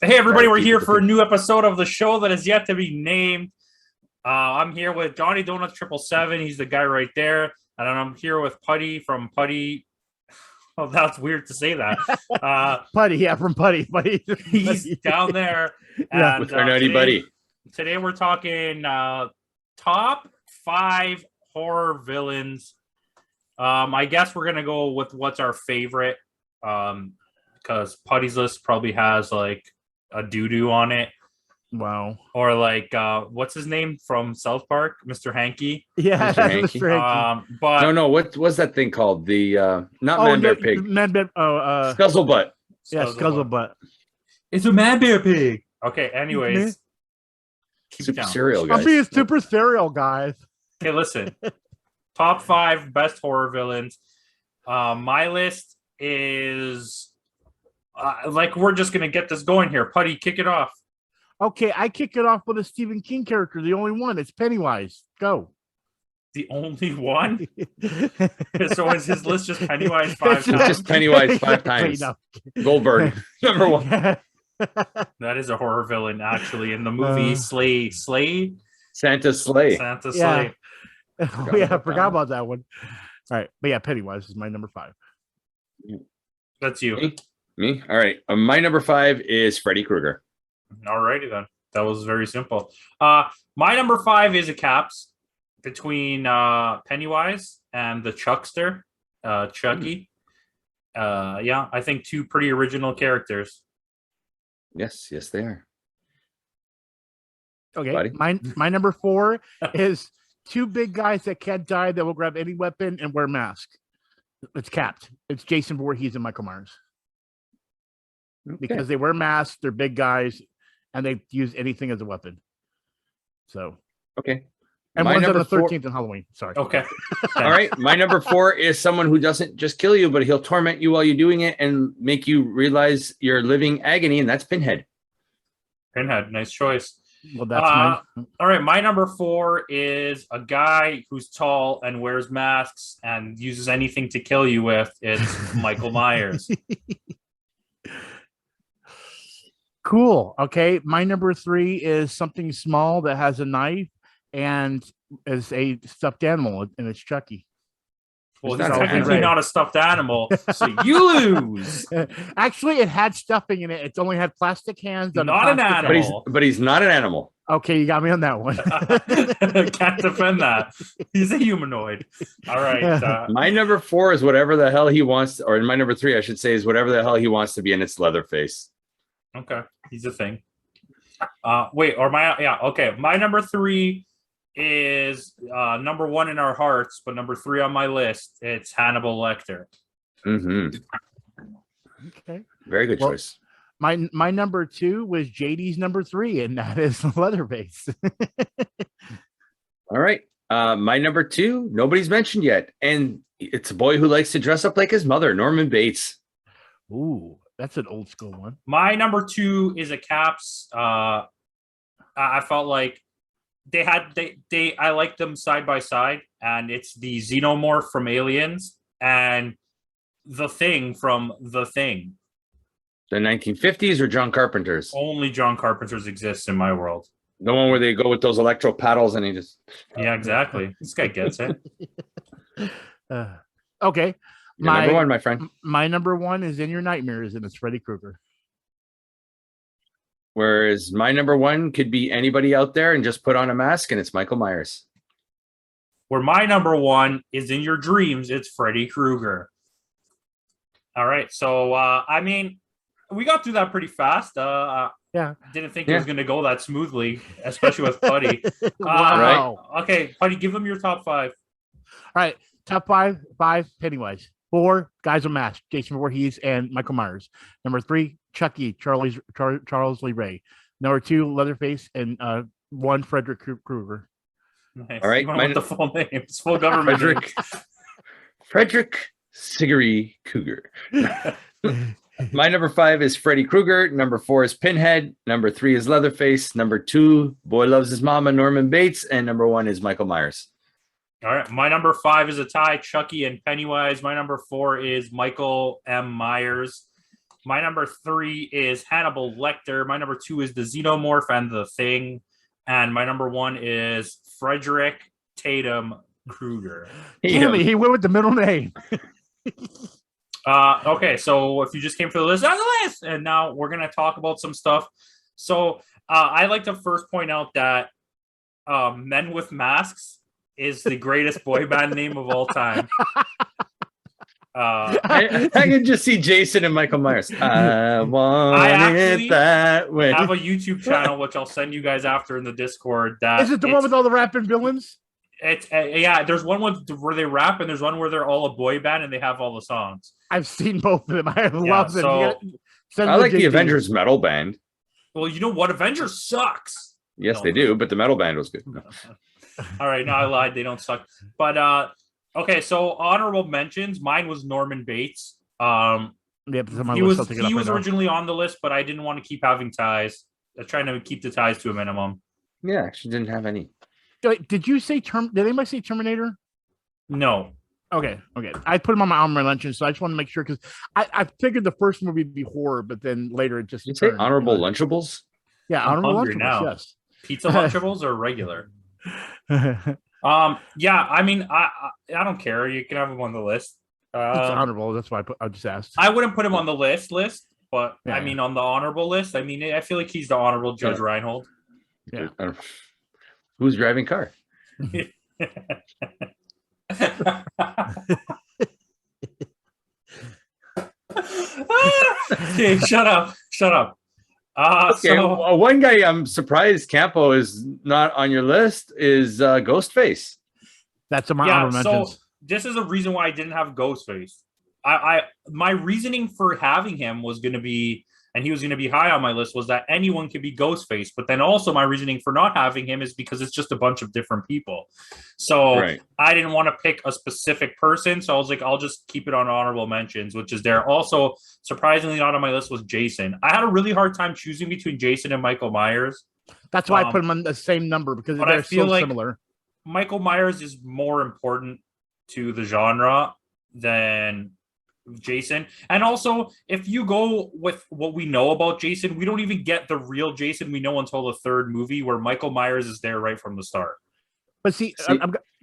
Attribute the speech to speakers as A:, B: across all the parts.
A: Hey, everybody, we're here for a new episode of the show that is yet to be named. I'm here with JohnnyDonuts 777. He's the guy right there. And I'm here with Putty from Putty. Oh, that's weird to say that.
B: Putty, yeah, from Putty.
A: He's down there.
C: Yeah, with our naughty buddy.
A: Today we're talking top 5 horror villains. I guess we're going to go with what's our favorite. Because Putty's list probably has like a doo-doo on it.
B: Wow.
A: Or like what's his name from South Park? Mr. Hanky.
B: Yeah,
C: Mr. Hanky.
B: Mr. Hanky.
A: But
C: No, what was that thing called? The not man bear pig.
B: Man bear
C: Scuzzlebutt.
B: yeah, Scuzzlebutt.
A: It's a man bear pig. Okay, anyways. Keep
C: Super
A: down.
C: cereal
B: I'm
C: guys.
B: being super serial, guys.
A: Okay, listen. Top 5 best horror villains. My list is like we're just gonna get this going here. Putty, kick it off.
B: Okay, I kick it off with a Stephen King character, the only one. It's Pennywise. Go.
A: The only one? So is his list just Pennywise 5
C: It's
A: times?
C: just Pennywise 5 times.
B: No.
C: Goldberg, number 1.
A: That is a horror villain, actually, in the movie Slay.
C: Santa's sleigh.
A: Santa
B: Yeah.
A: Slay.
B: Oh, yeah, I forgot about that one. All right, but yeah, Pennywise is my number 5.
A: That's you.
C: Me? All right. My number 5 is Freddy Krueger.
A: Alrighty then. That was very simple. My number 5 is a caps between Pennywise and the Chuckster, Chucky. Yeah, I think 2 pretty original characters.
C: Yes, they are.
B: Okay,
C: Buddy?
B: my number 4 is 2 big guys that can't die that will grab any weapon and wear masks. It's capped. It's Jason Voorhees and Michael Myers.
C: Okay.
B: Because they wear masks, they're big guys, and they use anything as a weapon. So,
C: Okay.
B: and
C: My
B: one's on
C: number
B: the
C: 4
B: 13th on Halloween. Sorry.
A: Okay.
C: All right. My number 4 is someone who doesn't just kill you, but he'll torment you while you're doing it and make you realize you're living agony, and that's Pinhead.
A: Pinhead, nice choice.
B: Well, that's my.
A: All right, my number 4 is a guy who's tall and wears masks and uses anything to kill you with. It's Michael Myers.
B: Cool. Okay. My number 3 is something small that has a knife and is a stuffed animal, and it's Chucky.
A: Well,
C: It's
A: he's
C: not
A: technically
B: right.
A: not a stuffed animal, so you lose.
B: Actually, it had stuffing in it. It's only had plastic hands. On a
A: Not an
B: plastic
A: animal.
C: But he's not an animal.
B: Okay, you got me on that one.
A: Can't defend that. He's a humanoid. All right.
C: My number 4 is whatever the hell he wants, or my number 3, I should say, is whatever the hell he wants to be, and it's Leatherface.
A: Okay, he's a thing. Wait, or okay. My number 3 is number 1 in our hearts, but number 3 on my list. It's Hannibal Lecter.
C: Mm-hmm.
B: Okay.
C: Very good choice.
B: My number 2 was JD's number 3, and that is Leatherface.
C: All right. My number 2, nobody's mentioned yet, and it's a boy who likes to dress up like his mother, Norman Bates.
B: Ooh, that's an old school one.
A: My number 2 is a caps. I felt like I liked them side by side, and it's the xenomorph from Aliens and the Thing from The Thing.
C: The 1950s or John Carpenter's?
A: Only John Carpenter's exists in my world.
C: The one where they go with those electro paddles and he just...
A: Yeah, exactly. This guy gets it.
B: Okay.
C: You're number 1, my friend.
B: My number 1 is In Your Nightmares, and it's Freddy Krueger.
C: Whereas my number 1 could be anybody out there and just put on a mask, and it's Michael Myers.
A: Where my number 1 is In Your Dreams, it's Freddy Krueger. All right. So, I mean, we got through that pretty fast.
B: Yeah.
A: Didn't think it was going to go that smoothly, especially with Putty.
B: Wow.
A: Okay, Putty, give them your top 5.
B: All right. Top 5 Pennywise. 4 guys with masks, Jason Voorhees and Michael Myers. Number 3, Chucky, Charles Lee Ray. Number 2, Leatherface, and 1, Frederick Krueger.
A: Nice.
C: All right,
A: With the full name. It's full government.
C: Frederick Sigary Cougar. My number 5 is Freddy Krueger. Number 4 is Pinhead. Number 3 is Leatherface. Number 2, Boy Loves His Mama, Norman Bates. And number 1 is Michael Myers.
A: All right. My number 5 is a tie, Chucky and Pennywise. My number 4 is Michael M. Myers. My number 3 is Hannibal Lecter. My number 2 is the Xenomorph and the Thing. And my number 1 is Frederick Tatum Krueger.
B: Damn it, he went with the middle name.
A: Okay, so if you just came for the list, that's the list. And now we're gonna talk about some stuff. So I like to first point out that Men with Masks is the greatest boy band name of all time.
C: I can just see Jason and Michael Myers. I want it that way.
A: I have a YouTube channel which I'll send you guys after in the Discord. That
B: is it the one with all the rapping villains?
A: It's yeah. There's one where they rap, and there's one where they're all a boy band and they have all the songs.
B: I've seen both of them. I love them.
C: I like the Avengers metal band.
A: Well, you know what? Avengers sucks.
C: Yes, they do, but the metal band was good. No.
A: All right, no, I lied. They don't suck. But okay, so honorable mentions. Mine was Norman Bates.
B: Yeah,
A: he was originally on the list, but I didn't want to keep having ties. I was trying to keep the ties to a minimum.
C: Yeah, actually didn't have any.
B: Wait, did you say Did anybody say Terminator?
A: No.
B: Okay. I put him on my honorable mention, so I just want to make sure because I figured the first movie would be horror, but then later it just.
C: You say honorable Lunchables?
B: Yeah, honorable Lunchables.
A: Now.
B: Yes.
A: Pizza Lunchables or regular? Yeah, I mean, I don't care. You can have him on the list.
B: It's honorable. That's why I just asked.
A: I wouldn't put him on the list, but yeah. I mean, on the honorable list. I mean, I feel like he's the honorable Judge Reinhold.
C: Yeah. Who's driving car?
A: Okay, shut up. Okay,
C: so one guy I'm surprised Campo is not on your list is Ghostface.
B: That's a honorable mentions.
A: So this is a reason why I didn't have Ghostface. My reasoning for having him was going to be, and he was going to be high on my list, was that anyone could be Ghostface. But then also my reasoning for not having him is because it's just a bunch of different people. So I didn't want to pick a specific person. So I was like, I'll just keep it on honorable mentions, which is there. Also, surprisingly not on my list was Jason. I had a really hard time choosing between Jason and Michael Myers.
B: That's why I put them on the same number because they're so similar.
A: Michael Myers is more important to the genre than Jason. And also, if you go with what we know about Jason, we don't even get the real Jason we know until the third movie where Michael Myers is there right from the start.
B: But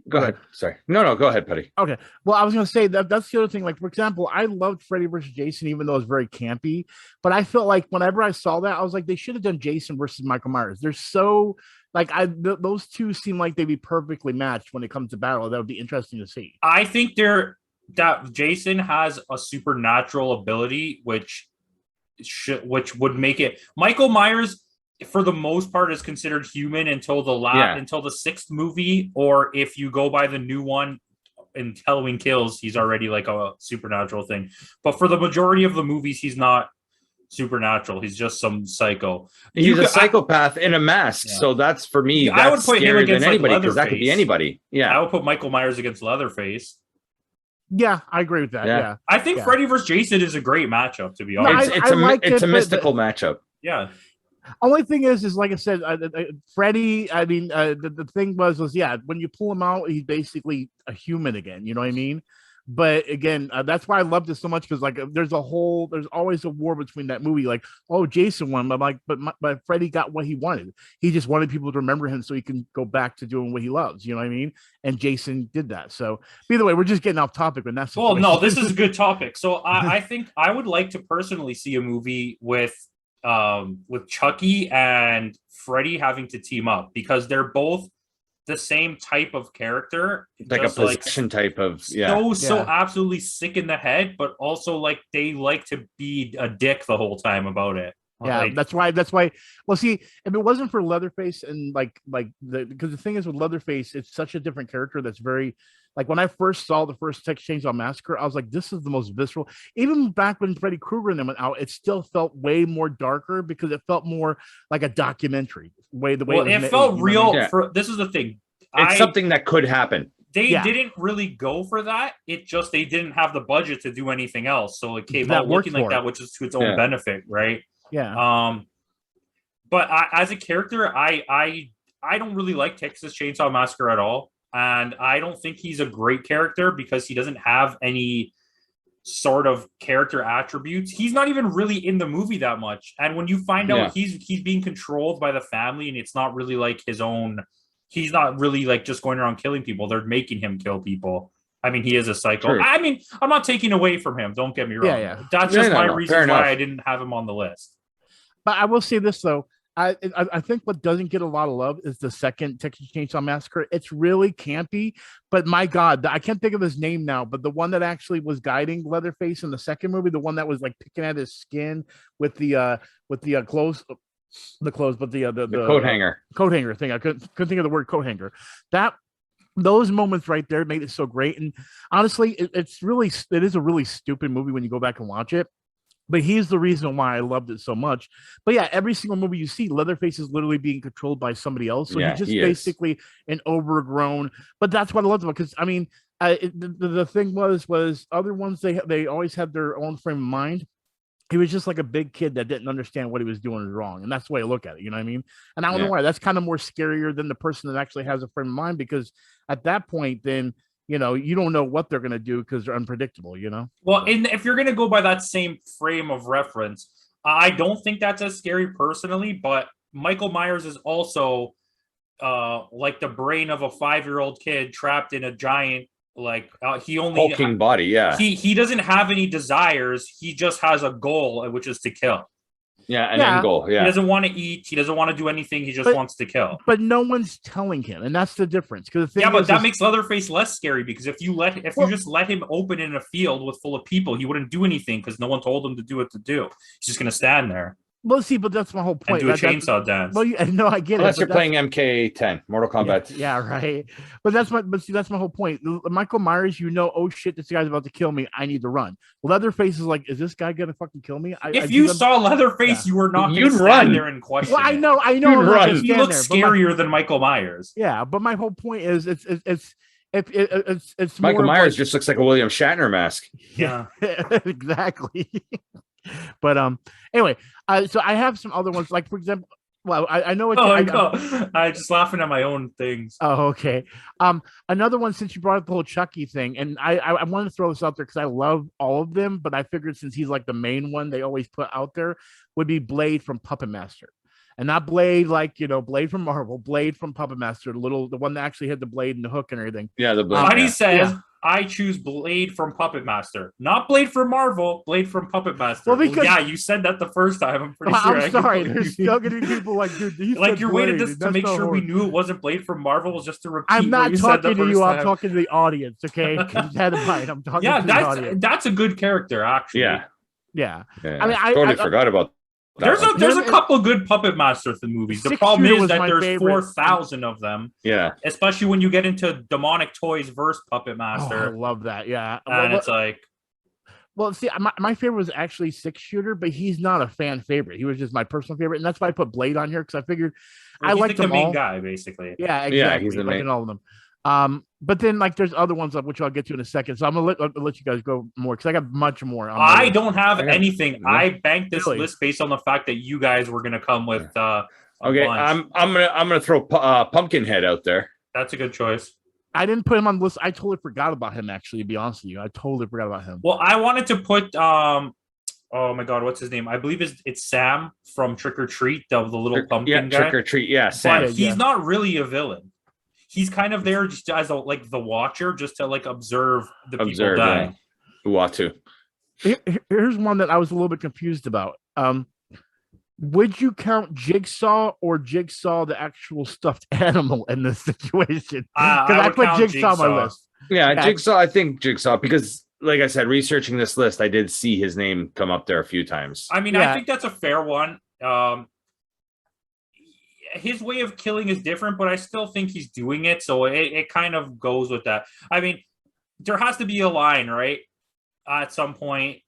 C: go ahead. Sorry. No, go ahead, Putty.
B: Okay. Well, I was going to say that's the other thing. Like, for example, I loved Freddy versus Jason, even though it was very campy. But I felt like whenever I saw that, I was like, they should have done Jason versus Michael Myers. They're so like those two seem like they'd be perfectly matched when it comes to battle. That would be interesting to see.
A: I think that Jason has a supernatural ability, which would make it. Michael Myers, for the most part, is considered human until the sixth movie, or if you go by the new one in Halloween Kills, he's already like a supernatural thing. But for the majority of the movies, he's not supernatural. He's just some psycho.
C: He's a psychopath in a mask. Yeah. So that's for me.
A: Yeah, I would put him against
C: anybody because that could be anybody. Yeah,
A: I would put Michael Myers against Leatherface.
B: Yeah, I agree with that. Yeah.
A: I think Freddy versus Jason is a great matchup, to be honest.
C: It's a mystical matchup.
A: Yeah.
B: Only thing is like I said, Freddy, I mean, the thing was when you pull him out, he's basically a human again. You know what I mean? But again, that's why I love this so much because like there's always a war between that movie. Like, oh, Jason won, but but Freddy got what he wanted. He just wanted people to remember him so he can go back to doing what he loves. You know what I mean? And Jason did that. So either way, we're just getting off topic, but that's
A: no, this is a good topic. So I think I would like to personally see a movie with Chucky and Freddy having to team up because they're both the same type of character,
C: like a possession type of
A: so absolutely sick in the head, but also like they like to be a dick the whole time about it.
B: Yeah, like, that's why. Well, see, if it wasn't for Leatherface and because the thing is with Leatherface, it's such a different character that's very like when I first saw the first Texas Chainsaw Massacre, I was like, this is the most visceral. Even back when Freddy Krueger and them went out, it still felt way more darker because it felt more like a documentary.
A: It felt real. This is the thing.
C: It's something that could happen.
A: They didn't really go for that. It just they didn't have the budget to do anything else, so it came out looking like that, which is to its own benefit, right?
B: Yeah.
A: But as a character, I don't really like Texas Chainsaw Massacre at all, and I don't think he's a great character because he doesn't have any sort of character attributes. He's not even really in the movie that much. And when you find out he's being controlled by the family and it's not really like his own, he's not really like just going around killing people. They're making him kill people. I mean, he is a psycho.
C: True.
A: I mean, I'm not taking away from him. Don't get me wrong.
B: Yeah.
A: That's just my reason why I didn't have him on the list.
B: But I will say this though. I think what doesn't get a lot of love is the second Texas Chainsaw Massacre. It's really campy, but my God, I can't think of his name now. But the one that actually was guiding Leatherface in the second movie, the one that was like picking at his skin with the clothes, but the
C: coat hanger
B: thing. I couldn't think of the word coat hanger. Those moments right there made it so great. And honestly, it is a really stupid movie when you go back and watch it. But he's the reason why I loved it so much. But yeah, every single movie you see, Leatherface is literally being controlled by somebody else. So he's just basically an overgrown. But that's what I loved about it. Because I mean, the thing was other ones they always had their own frame of mind. He was just like a big kid that didn't understand what he was doing was wrong, and that's the way I look at it. You know what I mean? And I don't know why that's kind of more scarier than the person that actually has a frame of mind, because at that point, then you don't know what they're going to do because they're unpredictable, Well,
A: if you're going to go by that same frame of reference, I don't think that's as scary personally, but Michael Myers is also like the brain of a 5-year-old kid trapped in a giant, he only
C: hulking body. Yeah.
A: He doesn't have any desires. He just has a goal, which is to kill.
C: Yeah, an end goal. Yeah.
A: He doesn't want to eat. He doesn't want to do anything. He just wants to kill.
B: But no one's telling him, and that's the difference. But
A: that makes Leatherface less scary, because if you just let him open in a field full of people, he wouldn't do anything because no one told him to do what to do. He's just going to stand there.
B: Well, see, but that's my whole point.
A: And do a chainsaw dance.
B: Well, no, I get
C: Unless
B: it.
C: You're playing MK10, Mortal Kombat.
B: Yeah, right. But that's my whole point. Michael Myers, oh shit, this guy's about to kill me. I need to run. Leatherface is like, is this guy gonna fucking kill me?
A: If you saw Leatherface, you were not going to stand there and question.
B: Well, I know.
A: He looks scarier than Michael Myers.
B: Yeah, but my whole point is, it's
C: Michael Myers just looks like a William Shatner mask.
A: Yeah,
B: exactly. But anyway, so I have some other ones, like for example, well, I know what
A: I'm just laughing at my own things.
B: Oh, okay. Another one, since you brought up the whole Chucky thing, and I wanted to throw this out there because I love all of them, but I figured since he's like the main one they always put out there, would be Blade from Puppet Master. And not Blade Blade from Marvel, Blade from Puppet Master, the one that actually had the blade and the hook and everything.
C: Yeah, the blade.
A: Buddy says, I choose Blade from Puppet Master, not Blade from Marvel, Blade from Puppet Master.
B: Well, because
A: you said that the first time. I'm pretty sure.
B: I'm sorry. There's still gonna be people like, dude,
A: you're waiting to make sure we knew it wasn't Blade from Marvel, was just to repeat.
B: I'm not talking to you. I'm talking to the audience. Okay, I'm talking to the audience.
A: That's a good character, actually.
B: Yeah.
C: I mean, I totally forgot about.
A: There's a couple good Puppet Masters in movies. The problem is that there's 4,000 of them.
C: Yeah.
A: Especially when you get into Demonic Toys versus Puppet Master.
B: Oh, I love that. Yeah.
A: And it's like...
B: Well, see, my favorite was actually 6-Shooter, but he's not a fan favorite. He was just my personal favorite. And that's why I put Blade on here, because I figured I liked them all.
A: He's the main guy, basically.
B: Yeah, exactly.
C: Yeah, he's the main.
B: All of them. But then there's other ones which I'll get to in a second. So I'm gonna let you guys go more, because I got much more.
A: I don't have anything. I banked this list based on the fact that you guys were gonna come with.
C: Okay, I'm gonna throw Pumpkinhead out there.
A: That's a good choice.
B: I didn't put him on the list. I totally forgot about him. Actually, to be honest with you, I totally forgot about him.
A: Well, I wanted to put oh my God, what's his name? I believe it's Sam from Trick or Treat, the little pumpkin guy.
C: Trick or Treat. Yeah, Sam.
A: But he's not really a villain. He's kind of there just as the watcher, just to observe the people dying.
C: Uatu.
B: Here's one that I was a little bit confused about. Would you count Jigsaw or Jigsaw the actual stuffed animal in this situation? Because I put Jigsaw on my list.
C: Yeah, Jigsaw. I think Jigsaw, because like I said, researching this list, I did see his name come up there a few times.
A: I mean, I think that's a fair one. His way of killing is different, but I still think he's doing it, so it kind of goes with that. I mean, there has to be a line, right? At some point,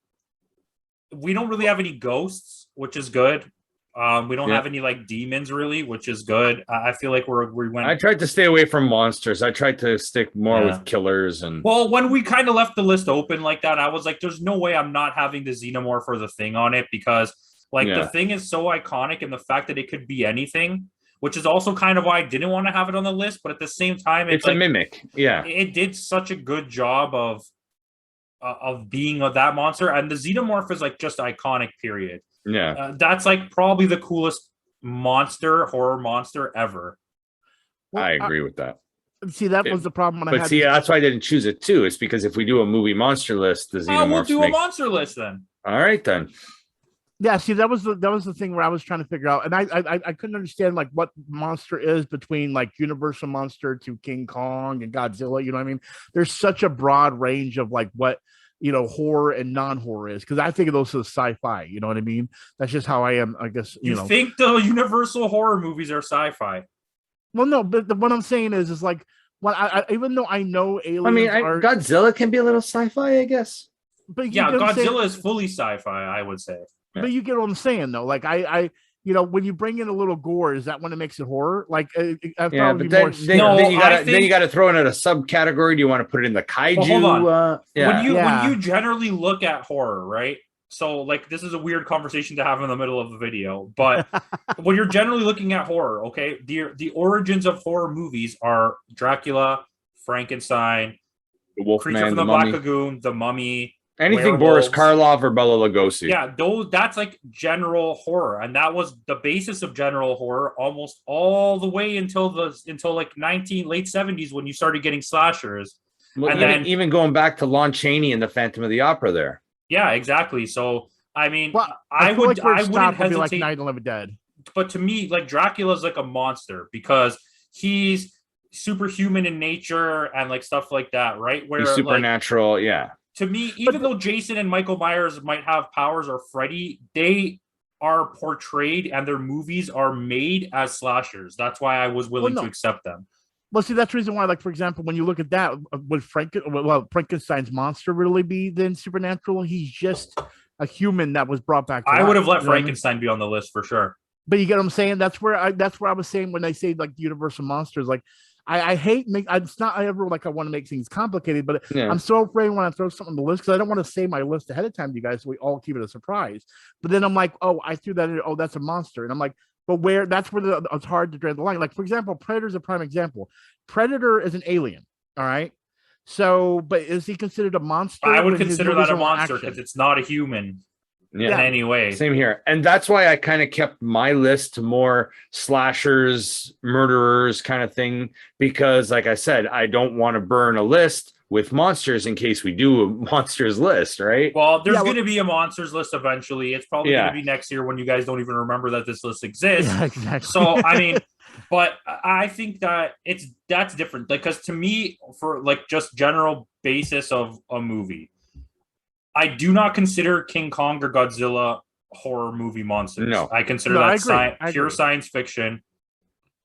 A: we don't really have any ghosts, which is good. We don't have any demons really, which is good. I feel like we went.
C: I tried to stay away from monsters. I tried to stick more with killers and.
A: Well, when we kind of left the list open like that, I was like, "There's no way I'm not having the Xenomorph or the Thing on it," because the Thing is so iconic, and the fact that it could be anything, which is also kind of why I didn't want to have it on the list. But at the same time,
C: it's a mimic. Yeah,
A: it did such a good job of of being of that monster, and the xenomorph is like just iconic. Period.
C: Yeah,
A: That's like probably the coolest horror monster ever.
B: Well,
C: I agree with that.
B: See, that was the problem when I
C: But
B: had.
C: see, that's why I didn't choose it too. It's because if we do a movie monster list, the xenomorphs
A: We'll do a monster list then.
C: All right then.
B: Yeah, see, that was the thing where I was trying to figure out, and I couldn't understand like what monster is between like Universal monster to King Kong and Godzilla. You know what I mean? There's such a broad range of like what horror and non-horror is, because I think of those as sci-fi. You know what I mean? That's just how I am. I guess
A: you think the Universal horror movies are sci-fi.
B: Well, no, but what I'm saying is like, well, I even though I know aliens,
C: Godzilla can be a little sci-fi, I guess.
B: But
A: yeah, Godzilla is fully sci-fi, I would say.
B: But you get what I'm saying, though. Like I when you bring in a little gore, is that when it makes it horror? Like,
C: then you got to throw in a subcategory. Do you want to put it in the kaiju?
A: Well, hold on. When you generally look at horror, right? So, like, this is a weird conversation to have in the middle of the video, but when you're generally looking at horror, okay, the origins of horror movies are Dracula, Frankenstein,
C: the Wolfman,
A: Creature from the Black Lagoon, The Mummy,
C: anything Boris Karloff or Bela Lugosi.
A: Yeah, that's like general horror, and that was the basis of general horror almost all the way until like late 70s when you started getting slashers.
C: Well, and then even going back to Lon Chaney and the Phantom of the Opera there.
A: Yeah, exactly. So I mean,
B: I wouldn't hesitate.
A: Like
B: Night of the Living Dead.
A: But to me, like Dracula is like a monster because he's superhuman in nature and like stuff like that, right? Where
C: he's supernatural,
A: like,
C: yeah.
A: To me, even though Jason and Michael Myers might have powers or Freddy, they are portrayed and their movies are made as slashers. That's why I was willing to accept them.
B: Well, see, that's the reason why, like, for example, when you look at that, would Frankenstein's monster really be then supernatural? He's just a human that was brought back to
A: life. Would have let Frankenstein be on the list for sure.
B: But you get what I'm saying? That's where I was saying when they say, like, the Universal monsters, like, I hate it's not ever like I want to make things complicated, but I'm so afraid when I throw something on the list because I don't want to say my list ahead of time to you guys so we all keep it a surprise. But then I'm like, oh, I threw that in. Oh, that's a monster. And I'm like, but that's where it's hard to draw the line. Like, for example, Predator's a prime example. Predator is an alien. All right. So, but is he considered a monster?
A: I would consider that a monster because it's not a human. In any way.
C: Same here. And that's why I kind of kept my list to more slashers, murderers kind of thing, because like I said, I don't want to burn a list with monsters in case we do a monsters list, right?
A: Well, there's going to be a monsters list eventually. It's probably going to be next year when you guys don't even remember that this list exists.
B: Yeah, exactly.
A: So, I mean, but I think that that's different. Like, because to me, for like just general basis of a movie, I do not consider King Kong or Godzilla horror movie monsters.
C: No,
A: I consider that pure science fiction,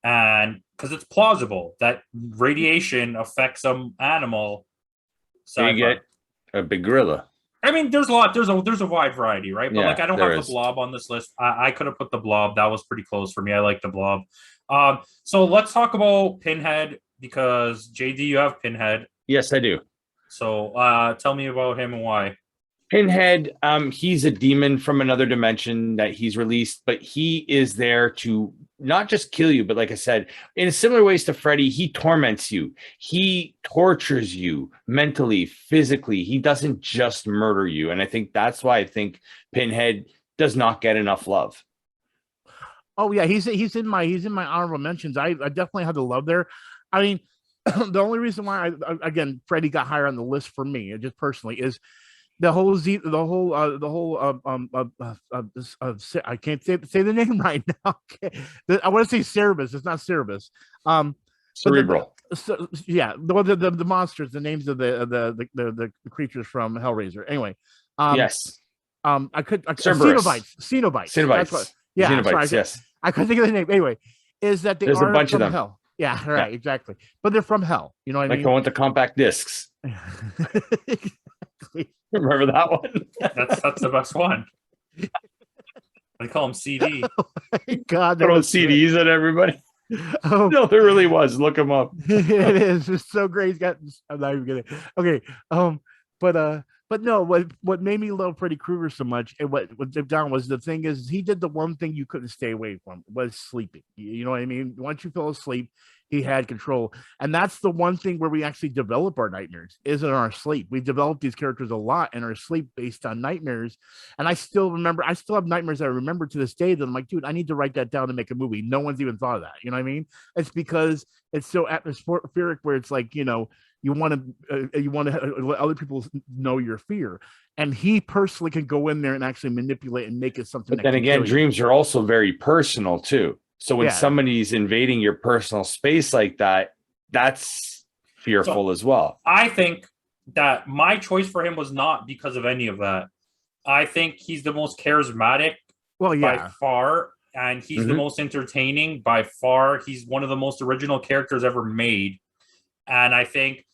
A: and because it's plausible that radiation affects some animal.
C: So you get a big gorilla.
A: I mean, there's a wide variety, right? But like, I don't have the Blob on this list. I could have put the Blob. That was pretty close for me. I like the Blob. So let's talk about Pinhead because JD, you have Pinhead.
C: Yes, I do.
A: So tell me about him and why.
C: Pinhead, he's a demon from another dimension that he's released, but he is there to not just kill you, but like I said, in similar ways to Freddy, he torments you. He tortures you mentally, physically. He doesn't just murder you. And I think that's why I think Pinhead does not get enough love.
B: Oh yeah, he's in my honorable mentions. I definitely had the love there. I mean, the only reason why again Freddy got higher on the list for me, just personally, is I can't say the name right now. I want to say Cerebus. It's not Cerebus.
C: Cerebral.
B: The monsters, the names of the creatures from Hellraiser. Anyway.
C: Yes.
B: Cenobites.
C: Cenobites. Yes.
B: I couldn't think of the name. Anyway, is that
C: there's a bunch of them.
B: Hell. Yeah, right, exactly. But they're from hell. You know what I mean?
C: Like the one with the compact discs.
B: Exactly.
C: Remember that one?
A: That's the best one. They call them CD.
B: Oh my God,
C: throw CDs at everybody. No, there really was. Look them up.
B: It is. It's so great. I'm not even gonna. Okay. But no. What made me love Freddy Krueger so much, and what deep down was the thing is he did the one thing you couldn't stay away from was sleeping. You know what I mean? Once you fell asleep, he had control. And that's the one thing where we actually develop our nightmares is in our sleep. We develop these characters a lot in our sleep based on nightmares. And I still have nightmares that I remember to this day that I'm like, dude, I need to write that down to make a movie. No one's even thought of that. You know what I mean? It's because it's so atmospheric where it's like, you want to let other people know your fear. And he personally can go in there and actually manipulate and make it something.
C: But then again, dreams are also very personal too. So when somebody's invading your personal space like that, that's fearful as well.
A: I think that my choice for him was not because of any of that. I think he's the most charismatic by far, and he's the most entertaining by far. He's one of the most original characters ever made. And I think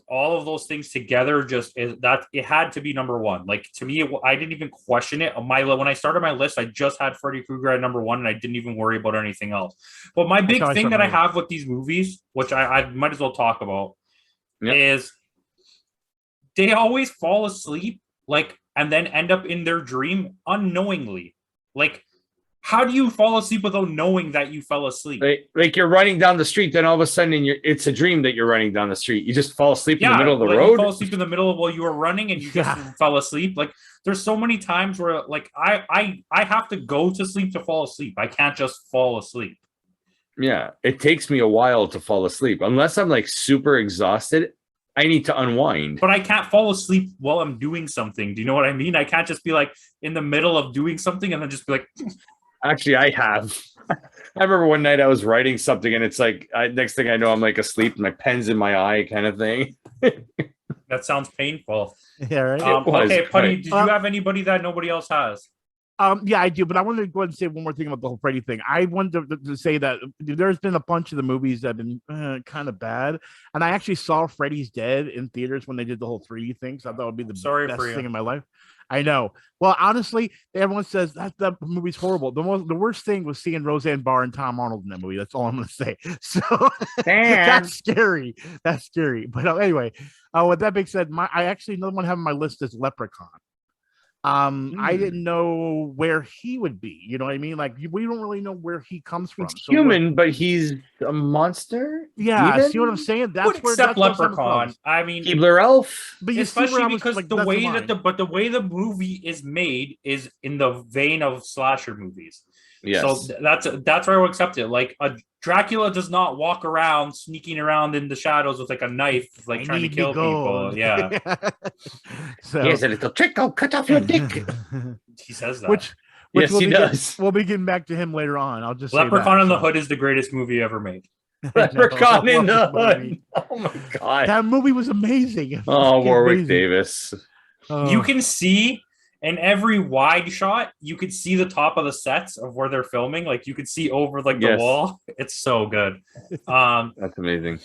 A: all of those things together it had to be number one. Like, to me, I didn't even question it. When I started my list, I just had Freddy Krueger at number one, and I didn't even worry about anything else. But my big thing that I have with these movies, which I might as well talk about, is they always fall asleep, and then end up in their dream unknowingly. Like, how do you fall asleep without knowing that you fell asleep?
C: Like you're running down the street, then all of a sudden it's a dream that you're running down the street. You just fall asleep in the middle of the road.
A: You fall asleep in the middle of while you were running, and you just fell asleep. Like, there's so many times where I have to go to sleep to fall asleep. I can't just fall asleep.
C: Yeah, it takes me a while to fall asleep unless I'm like super exhausted. I need to unwind.
A: But I can't fall asleep while I'm doing something. Do you know what I mean? I can't just be like in the middle of doing something and then just be like.
C: Actually, I have. I remember one night I was writing something, and it's like next thing I know, I'm like asleep, and my pen's in my eye, kind of thing.
A: That sounds painful.
B: Yeah, right.
A: Okay, Putty, did you have anybody that nobody else has?
B: Yeah, I do, but I wanted to go ahead and say one more thing about the whole Freddy thing. I wanted to say that there's been a bunch of the movies that have been kind of bad, and I actually saw Freddy's Dead in theaters when they did the whole 3D thing, so I thought it would be the best thing in my life. I know. Well, honestly, everyone says that movie's horrible. The worst thing was seeing Roseanne Barr and Tom Arnold in that movie. That's all I'm going to say. So that's scary. That's scary. But anyway, with that being said, I actually another one I have on my list is Leprechaun. I didn't know where he would be. You know what I mean? Like, we don't really know where he comes from.
C: He's human, but he's a monster.
B: Yeah, see what I'm saying? That's where
A: except Leprechaun. I mean,
C: Keebler Elf,
B: but
A: especially because the way that the way the movie is made is in the vein of slasher movies.
C: Yes.
A: So that's where I will accept it. Like, a Dracula does not walk around sneaking around in the shadows with like a knife, like trying to kill people. Yeah.
B: So
C: here's a little trick. I'll cut off your dick.
A: He says that.
B: Which
C: yes, he does.
B: We'll be getting back to him later on. I'll just
A: Leprechaun in the Hood is the greatest movie ever made.
C: Leprechaun in the Hood. Oh my god,
B: that movie was amazing.
C: Oh, Warwick Davis.
A: You can see. In every wide shot, you could see the top of the sets of where they're filming. Like, you could see over like the wall. It's so good.
C: That's amazing.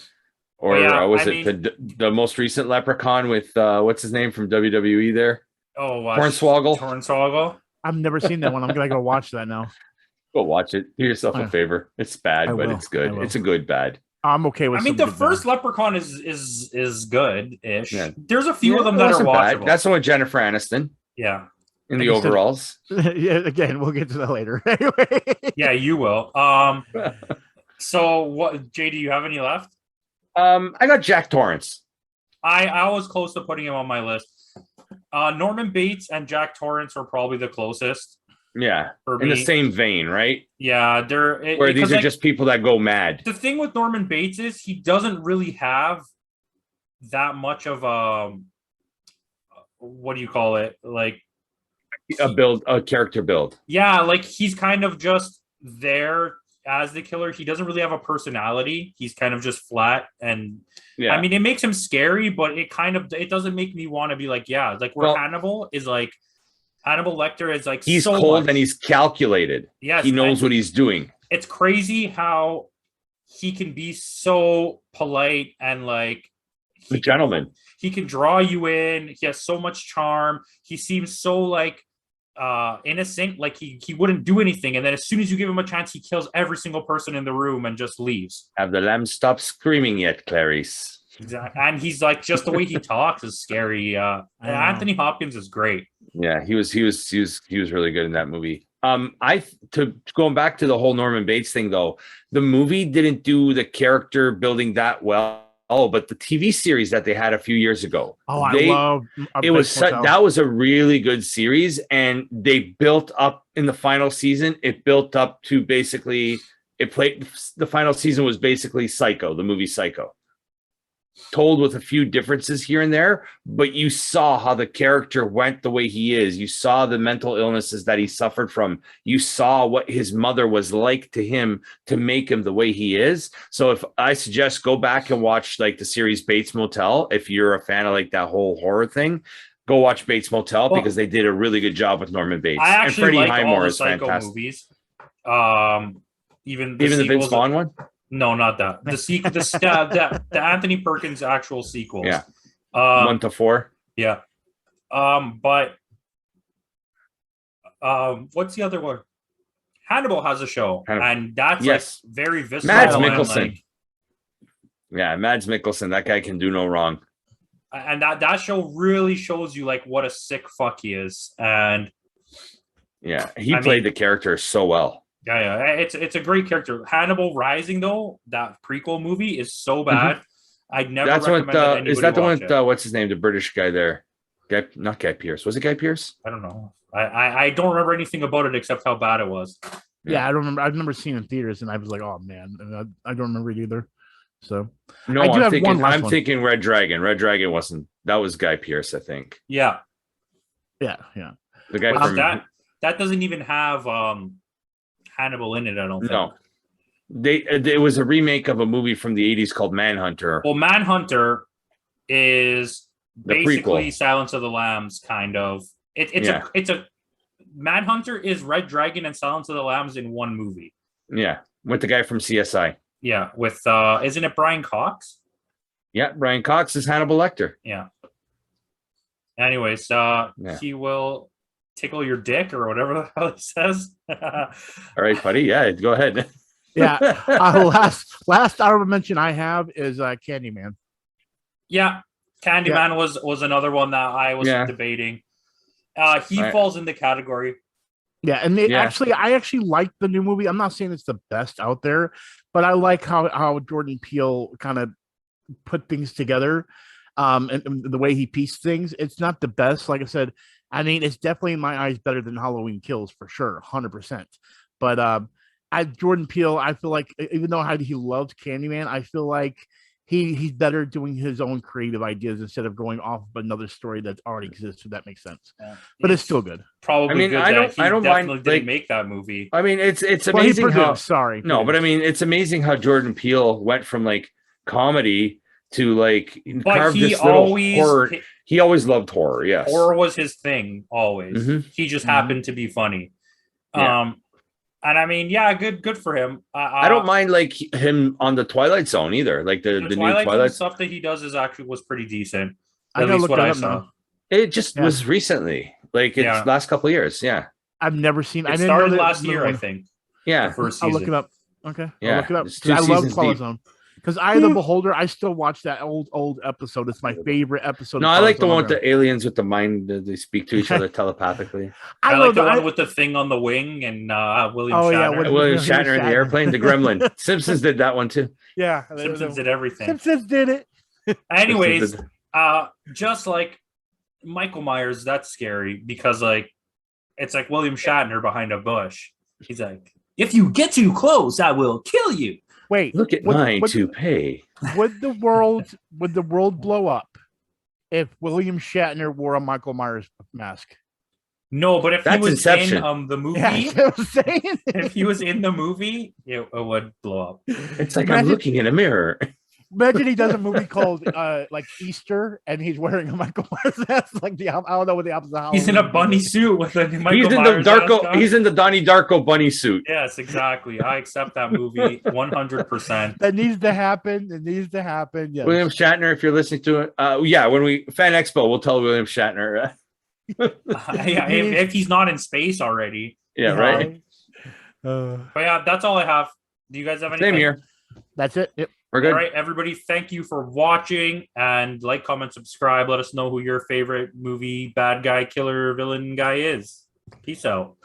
C: Or the most recent Leprechaun with what's his name from WWE there?
A: Oh,
C: Hornswoggle.
B: I've never seen that one. I'm gonna go watch that now.
C: Go watch it. Do yourself a favor. It's bad, but it's good. It's a good bad.
B: I'm okay with.
A: I mean, the first Leprechaun is good-ish. Yeah. There's a few of them that are watchable.
C: Bad. That's the one with Jennifer Aniston.
A: Yeah.
C: In the overalls.
B: Yeah, again, we'll get to that later. Anyway.
A: Yeah, you will. So what, Jay, do you have any left?
C: I got Jack Torrance.
A: I was close to putting him on my list. Norman Bates and Jack Torrance are probably the closest.
C: Yeah. In the same vein, right?
A: Yeah,
C: where these are just people that go mad.
A: The thing with Norman Bates is he doesn't really have that much of what do you call it? Like
C: a character build.
A: Yeah, like he's kind of just there as the killer. He doesn't really have a personality. He's kind of just flat, and I mean, it makes him scary, but it doesn't make me want to be like, like where Hannibal Lecter is like,
C: he's so cold and he's calculated.
A: Yes,
C: he knows what he's doing.
A: It's crazy how he can be so polite and like
C: a gentleman.
A: He can draw you in. He has so much charm. He seems so like innocent, like he wouldn't do anything. And then as soon as you give him a chance, he kills every single person in the room and just leaves.
C: Have the lamb stopped screaming yet, Clarice?
A: Exactly. And he's like, just the way he talks is scary. Anthony Hopkins is great.
C: Yeah, he was really good in that movie. Going back to the whole Norman Bates thing though, the movie didn't do the character building that well. Oh, but the TV series that they had a few years ago.
B: Oh, I love
C: it. That was a really good series, and they built up in the final season. It built up to basically the final season was basically Psycho, the movie Psycho. Told with a few differences here and there, but you saw how the character went the way he is. You saw the mental illnesses that he suffered from. You saw what his mother was like to him to make him the way he is. So if I suggest go back and watch like the series Bates Motel, if you're a fan of like that whole horror thing, go watch Bates Motel because they did a really good job with Norman Bates.
A: I actually
C: and Freddie
A: like
C: Highmore
A: all the
C: is
A: Psycho
C: fantastic.
A: movies. Even
C: the Vince Vaughn one.
A: No, not that. The sequel, the Anthony Perkins actual sequels.
C: Yeah. 1 to 4.
A: Yeah. But what's the other one? Hannibal has a show, and that's like very visceral.
C: Mads Mikkelsen. Yeah, Mads Mikkelsen. That guy can do no wrong.
A: And that show really shows you like what a sick fuck he is. And
C: yeah, he played the character so well.
A: Yeah, it's a great character. Hannibal Rising, though, that prequel movie is so bad. I'd never recommend that anybody
C: is that the one
A: watch
C: with what's his name, the British guy there? Not Guy Pearce. Was it Guy Pearce?
A: I don't know. I don't remember anything about it except how bad it was.
B: Yeah, I don't remember. I remember seeing it in theaters, and I was like, "Oh man," and I don't remember it either. So
C: no, I'm thinking Red Dragon. Red Dragon wasn't. That was Guy Pearce, I think.
A: Yeah.
B: The
A: guy from that doesn't even have Hannibal in it, I don't think.
C: No. It was a remake of a movie from the 80s called Manhunter.
A: Well, Manhunter is basically Silence of the Lambs, kind of. It's a Manhunter is Red Dragon and Silence of the Lambs in one movie.
C: Yeah, with the guy from CSI.
A: Yeah, with isn't it Brian Cox?
C: Yeah, Brian Cox is Hannibal Lecter.
A: Yeah. Anyways, he will tickle your dick or whatever the hell he says.
C: All right, Putty. Yeah, go ahead.
B: Yeah. Last honorable mention I have is Candyman.
A: Yeah, Candyman was another one that I was debating. He falls in the category.
B: Yeah, and I actually like the new movie. I'm not saying it's the best out there, but I like how Jordan Peele kind of put things together, and the way he pieced things. It's not the best, like I said. I mean, it's definitely in my eyes better than Halloween Kills for sure, 100%. But Jordan Peele, I feel like even though he loved Candyman, I feel like he's better doing his own creative ideas instead of going off of another story that already exists. If that makes sense, but it's still good.
A: Probably, good I don't mind. Didn't make that movie.
C: I mean, it's amazing how.
B: Sorry,
C: but I mean, it's amazing how Jordan Peele went from like comedy to like carve this little horror. He always loved horror. Yes,
A: horror was his thing. Always, he just happened to be funny. Yeah. And I mean, yeah, good for him.
C: I don't mind like him on the Twilight Zone either. Like the new Twilight
A: stuff that he does was pretty decent. At least what I saw.
C: It just was recently, like it's last couple of years. Yeah,
B: I've never seen.
A: It started last year, I think.
C: Yeah,
A: the first season.
B: I'll look it up. Okay,
C: yeah,
B: I'll look it up. I love Twilight Zone. Because I Am the Beholder, I still watch that old episode. It's my favorite episode.
C: No, I like the one with the aliens with the mind that they speak to each other telepathically.
A: I like the one with the thing on the wing and William Shatner.
C: Yeah, William Shatner in the airplane, the Gremlin. Simpsons did that one too.
B: Yeah,
A: Simpsons did everything.
B: Simpsons did it.
A: Anyways, just like Michael Myers, that's scary because like it's like William Shatner behind a bush. He's like, if you get too close, I will kill you.
B: Wait,
C: look at my toupee.
B: Would the world blow up if William Shatner wore a Michael Myers mask?
A: No, but if he was Inception. In the movie, if he was in the movie, it would blow up.
C: It's like I'm looking in a mirror.
B: Imagine he does a movie called like Easter, and he's wearing a Michael Myers mask. Like I don't know what the opposite.
A: He's in a bunny suit with a Michael
C: Myers mask. He's in the Donnie Darko bunny suit.
A: Yes, exactly. I accept that movie 100%.
B: That needs to happen. It needs to happen. Yes.
C: William Shatner, if you're listening to it, when we Fan Expo, we'll tell William Shatner.
A: If he's not in space already.
C: Yeah, right.
A: But yeah, that's all I have. Do you guys have anything?
C: Same here.
B: That's it. Yep.
C: We're good.
A: All right, everybody. Thank you for watching and like, comment, subscribe. Let us know who your favorite movie bad guy, killer, villain guy is. Peace out.